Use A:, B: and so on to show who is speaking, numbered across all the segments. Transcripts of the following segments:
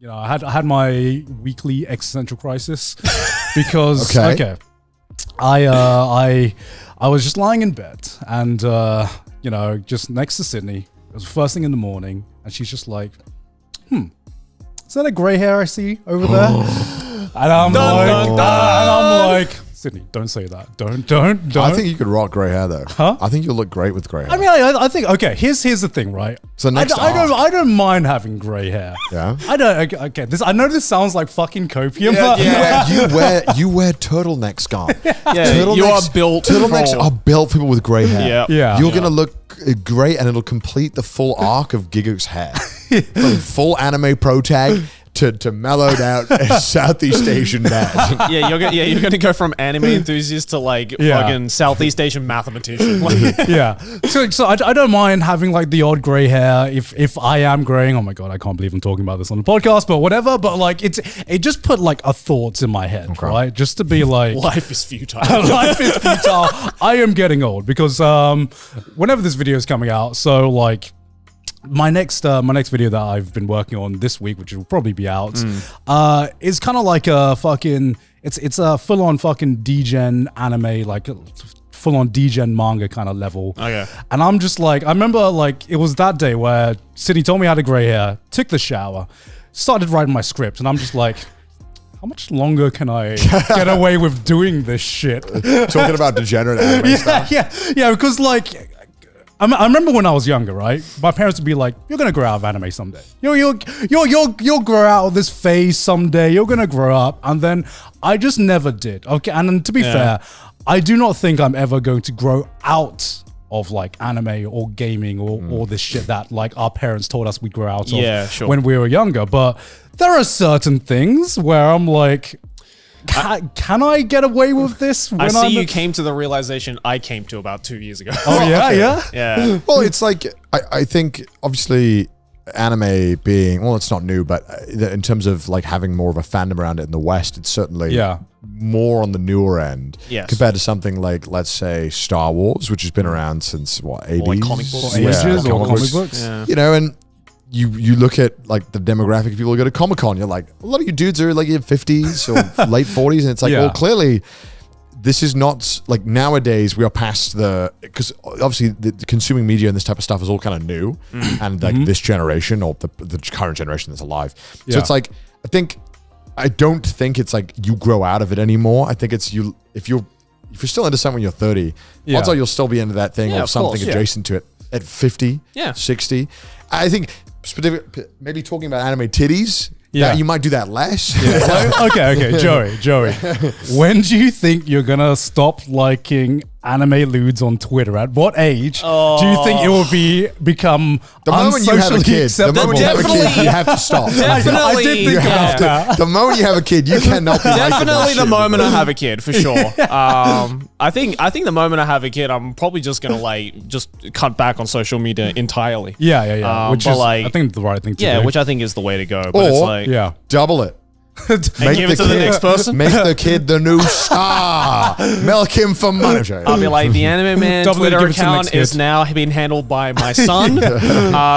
A: I had my weekly existential crisis because I was just lying in bed and just next to Sydney. It was first thing in the morning, and she's just like, is that a grey hair I see over there? And I'm like, Sydney, don't say that. Don't.
B: I think you could rock grey hair though.
A: Huh?
B: I think you'll look great with grey hair.
A: I mean, I think, okay, here's the thing, right?
B: So next
A: I don't mind having grey hair.
B: Yeah.
A: I know this sounds like fucking copium, but
B: you wear turtlenecks, Garnt.
C: You are built.
B: Turtlenecks are built for people with grey hair.
A: Yeah.
B: You're gonna look great, and it'll complete the full arc of Gigook's hair, from full anime pro tag to mellowed out Southeast Asian dad.
C: You're gonna go from anime enthusiast to fucking Southeast Asian mathematician.
A: So I don't mind having like the odd grey hair if I am greying. Oh my god, I can't believe I'm talking about this on the podcast, but whatever. But like it just put like a thoughts in my head, right? Just to be like,
C: life is futile.
A: Life is futile. I am getting old because whenever this video is coming out, so like. My next video that I've been working on this week, which will probably be out, is kind of like a fucking it's a full on fucking degen anime, like full on degen manga kind of level.
C: Okay.
A: And I'm just like, I remember like it was that day where Sydney told me I had a grey hair, took the shower, started writing my script, and I'm just like, how much longer can I get away with doing this shit?
B: Talking about degenerate anime stuff.
A: Yeah, because like. I remember when I was younger, right? My parents would be like, "You're gonna grow out of anime someday. You'll grow out of this phase someday. You're gonna grow up." And then I just never did. Okay, and then to be fair, I do not think I'm ever going to grow out of like anime or gaming or this shit that like our parents told us we'd grow out of when we were younger. But there are certain things where I'm like. Can I get away with this?
C: I see you came to the realization I came to about 2 years ago.
A: Oh, yeah?
C: Yeah.
B: Well, it's like, I think, obviously, anime being, well, it's not new, but in terms of like having more of a fandom around it in the West, it's certainly more on the newer end compared to something like, let's say, Star Wars, which has been around since, what, 80s?
C: Or like comic books.
A: Or comic books.
B: Yeah. You know, and you look at like the demographic of people who go to Comic-Con, you're like, a lot of you dudes are like in 50s or late 40s, and it's like, well, clearly this is not like nowadays we are past because obviously the consuming media and this type of stuff is all kind of new and like this generation or the current generation that's alive. So it's like, I don't think it's like you grow out of it anymore. I think it's if you're still into something when you're 30, odds are you'll still be into that thing or something adjacent to it at 50, 60. I think maybe talking about anime titties, you might do that less.
A: Okay, Joey. When do you think you're gonna stop liking anime lewds on Twitter? At what age do you think it will become
B: the moment you have a kid? The moment you have a kid, you have to stop.
C: Definitely,
A: I did think about that.
B: The moment you have a kid, you cannot be
C: definitely the moment I have a kid for sure. I think the moment I have a kid, I'm probably just gonna like just cut back on social media entirely.
A: Yeah. Which is, I think, the right thing to do.
C: Yeah, which I think is the way to go. But it's like,
B: double it.
C: And give it to the next person.
B: Make the kid the new star. Milk him for money.
C: I'll be like, the Anime Man Twitter account is now being handled by my son.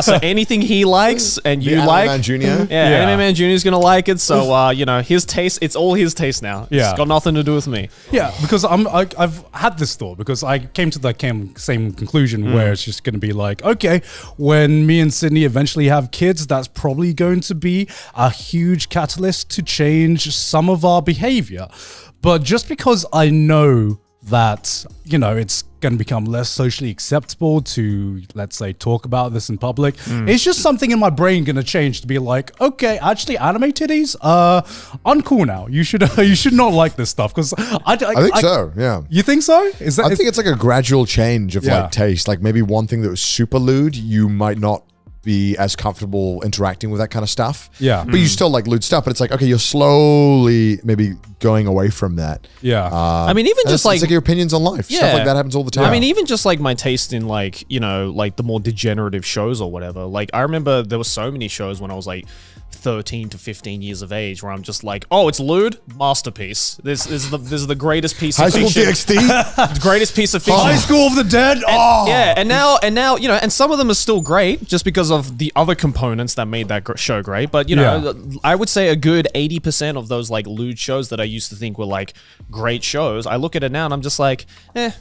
C: So anything he likes and you like,
B: Anime Man Jr.
C: Anime Man Jr. is gonna like it. So his taste, it's all his taste now. It's got nothing to do with me.
A: Yeah, because I've had this thought because I came to the same conclusion where it's just gonna be like, okay, when me and Sydney eventually have kids, that's probably going to be a huge catalyst to change some of our behavior. But just because I know that, it's going to become less socially acceptable to, let's say, talk about this in public, it's just something in my brain going to change to be like, okay, actually, anime titties are uncool now. You should not like this stuff because I think
B: so. Yeah.
A: You think so? I
B: think it's like a gradual change of like taste. Like maybe one thing that was super lewd, you might not be as comfortable interacting with that kind of stuff. Yeah. But you still like lewd stuff, but it's like, okay, you're slowly maybe going away from that.
A: Yeah.
C: I mean, even just
B: it's like your opinions on life. Stuff like that happens all the time.
C: I mean, even just like my taste in like, like the more degenerative shows or whatever. Like I remember there were so many shows when I was like 13 to 15 years of age where I'm just like, oh, it's lewd, masterpiece. This is the greatest piece of fiction.
B: High School DxD?
C: The greatest piece of fiction.
A: High School of the Dead?
C: And now, and some of them are still great just because because of the other components that made that show great. But, you know, I would say a good 80% of those like lewd shows that I used to think were like great shows, I look at it now and I'm just like, eh.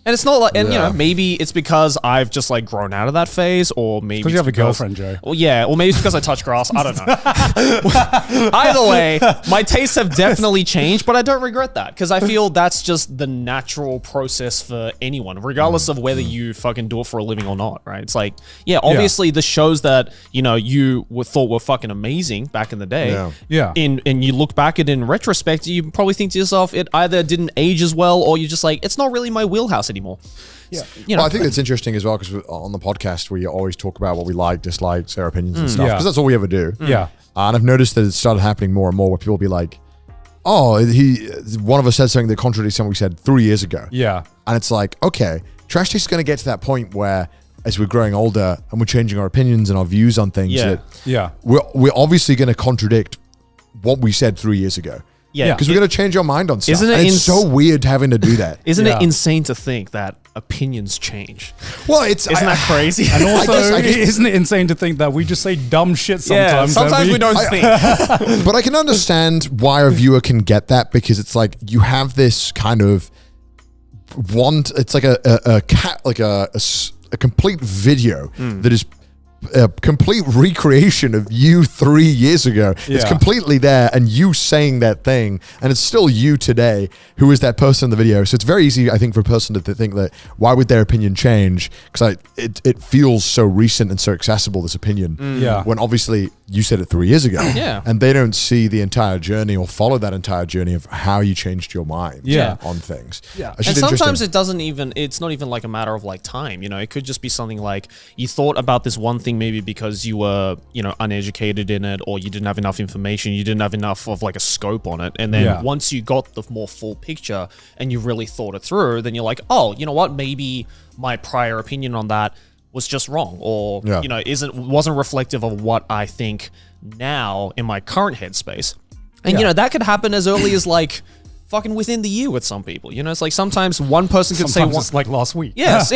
C: And it's not like, and you know, maybe it's because I've just like grown out of that phase, or maybe
A: because you have a girlfriend, Joe.
C: Well, yeah, or maybe it's because I touch grass. I don't know. Either way, my tastes have definitely changed, but I don't regret that because I feel that's just the natural process for anyone, regardless of whether you fucking do it for a living or not, right? It's like, yeah, obviously the shows that, you know, you thought were fucking amazing back in the day, and you look back at it in retrospect, you probably think to yourself, it either didn't age as well, or you're just like, it's not really my wheelhouse anymore.
B: Yeah,
C: you know,
B: well, I think that's interesting as well because on the podcast we always talk about what we like, dislikes, our opinions and stuff because that's all we ever do.
A: Yeah,
B: and I've noticed that it's started happening more and more where people will be like, "Oh, one of us said something that contradicts something we said 3 years ago."
A: Yeah,
B: and it's like, okay, trash taste is going to get to that point where, as we're growing older and we're changing our opinions and our views on things, we're obviously going to contradict what we said 3 years ago.
C: Yeah,
B: because we're going to change our mind on stuff.
C: Isn't it
B: and it's so weird having to do that.
C: Isn't it insane to think that opinions change?
B: Well,
C: isn't that crazy?
A: And also, I guess, isn't it insane to think that we just say dumb shit sometimes?
C: Yeah, sometimes we don't think.
B: But I can understand why a viewer can get that because it's like you have this kind of it's like a complete video that is a complete recreation of you 3 years ago. It's completely there and you saying that thing and it's still you today who is that person in the video. So it's very easy, I think, for a person to think that why would their opinion change? Because it feels so recent and so accessible, this opinion. When obviously you said it 3 years ago. And they don't see the entire journey or follow that entire journey of how you changed your mind on things.
C: And sometimes it's not even like a matter of like time, you know, it could just be something like you thought about this one thing maybe because you were, you know, uneducated in it, or you didn't have enough information, you didn't have enough of like a scope on it. And then once you got the more full picture and you really thought it through, then you're like, oh, you know what, maybe my prior opinion on that was just wrong, or you know, wasn't reflective of what I think now in my current headspace. And you know, that could happen as early as like fucking within the year with some people. You know, it's like sometimes one person could say one,
A: it's like last week.
C: Yes,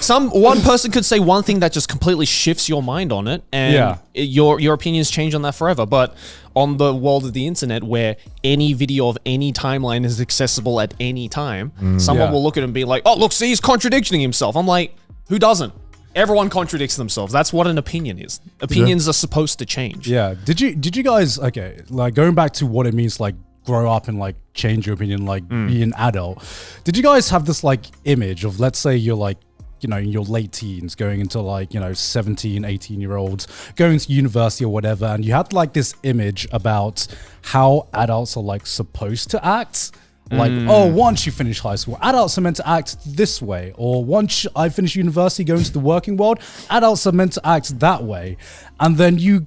C: one person could say one thing that just completely shifts your mind on it, and your opinions change on that forever. But on the world of the internet, where any video of any timeline is accessible at any time, someone will look at it and be like, "Oh, look, see, he's contradicting himself." I'm like, who doesn't? Everyone contradicts themselves. That's what an opinion is. Opinions are supposed to change.
A: Yeah. Did you guys, okay, like going back to what it means, like grow up and like change your opinion, like be an adult. Did you guys have this like image of, let's say you're like, you know, in your late teens going into like, you know, 17, 18-year-olds going to university or whatever, and you had like this image about how adults are like supposed to act? Like, oh, once you finish high school, adults are meant to act this way. Or once I finish university, go into the working world, adults are meant to act that way. And then you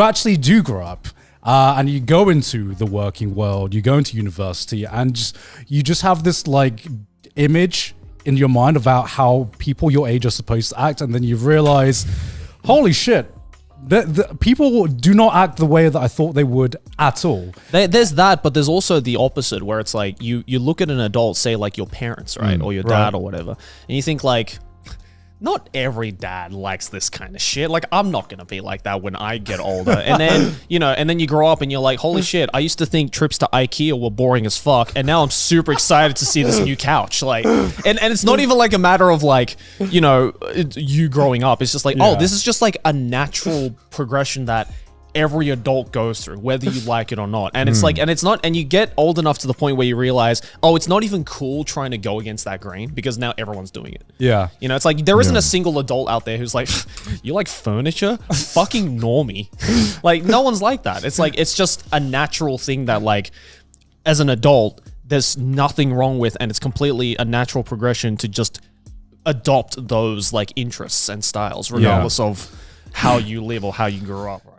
A: actually do grow up. And you go into the working world, you go into university, and you just have this like image in your mind about how people your age are supposed to act, and then you realize, holy shit, the people do not act the way that I thought they would at all.
C: There's that, but there's also the opposite, where it's like you look at an adult, say like your parents, right, or your dad or whatever, and you think like, not every dad likes this kind of shit. Like, I'm not going to be like that when I get older. And then, you know, and then you grow up and you're like, holy shit, I used to think trips to IKEA were boring as fuck. And now I'm super excited to see this new couch. Like, and it's not even like a matter of like, you know, you growing up. It's just like, oh, this is just like a natural progression that every adult goes through, whether you like it or not. And it's like, and it's not, and you get old enough to the point where you realize, oh, it's not even cool trying to go against that grain because now everyone's doing it.
A: Yeah.
C: You know, it's like, there isn't a single adult out there who's like, you like furniture? Fucking normie. Like, no one's like that. It's like, it's just a natural thing that like, as an adult, there's nothing wrong with, and it's completely a natural progression to just adopt those like interests and styles, regardless of how you live or how you grew up. Right?